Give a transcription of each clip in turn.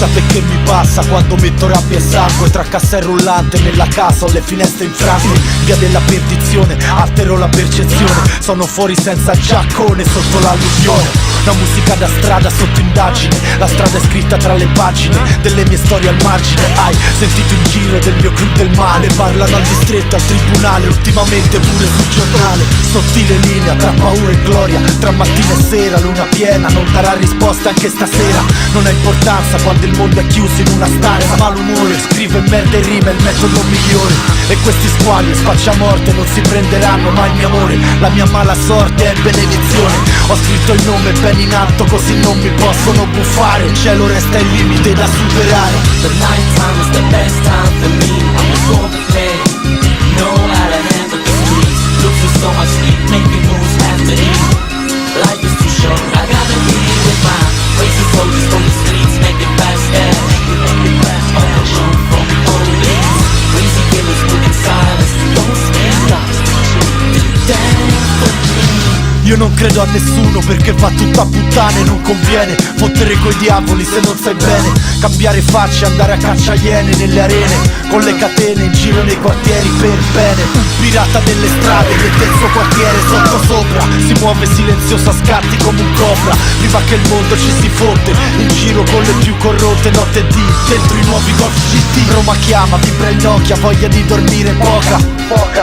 perché mi passa quando metto rabbia e sangue tra cassa e rullante nella casa ho le finestre infranti. Via della perdizione, altero la percezione. Sono fuori senza giaccone sotto l'alluvione. Una musica da strada sotto indagine. La strada è scritta tra le pagine delle mie storie al margine. Hai sentito il giro del mio crew del male. Parlano al distretto, al tribunale, ultimamente pure sul giornale. Sottile linea tra paura e gloria, tra mattina e sera, luna piena non darà risposta anche stasera. Non ha importanza quando il mondo è chiuso in una stanza. Malumore, scrive merda e rima, è il metodo migliore. E questi squali spacciamorte non si prenderanno mai il mio amore. La mia mala sorte è benedizione. Ho scritto il nome ben in alto così non mi possono buffare. Il cielo resta il limite da superare. The night time is the best time for me. I'm just going prepared. Know how to handle the streets. Losing so much sleep, making moves happening. Life is too short. I gotta be with my crazy soldiers from the streets, make it past that. On the run from police. Crazy killers moving silence. Don't stand up. Dance for me. Io non credo a nessuno perché va tutto a puttane. Non conviene fottere coi diavoli se non sai bene. Cambiare faccia, andare a caccia iene nelle arene, con le catene in giro nei quartieri per bene. Un pirata delle strade che del suo quartiere sotto sopra si muove silenzioso a scatti come un cobra. Prima che il mondo ci si fotte, in giro con le più corrotte notte e dì, dentro i nuovi Golf GT. Roma chiama, vibra il Nokia, voglia di dormire poca.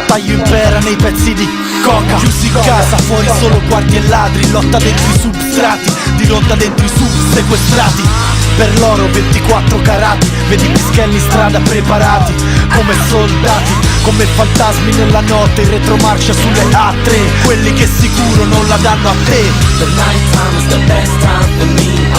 Taglio impera nei pezzi di coca. Chiusi in casa, fuori solo guardie e ladri. Lotta dentro i substrati, di ronda dentro i sub sequestrati. Per loro 24 carati, vedi pischelli in strada preparati come soldati, come fantasmi nella notte, in retromarcia sulle A3. Quelli che sicuro non la danno a te. The night time is the best time for me.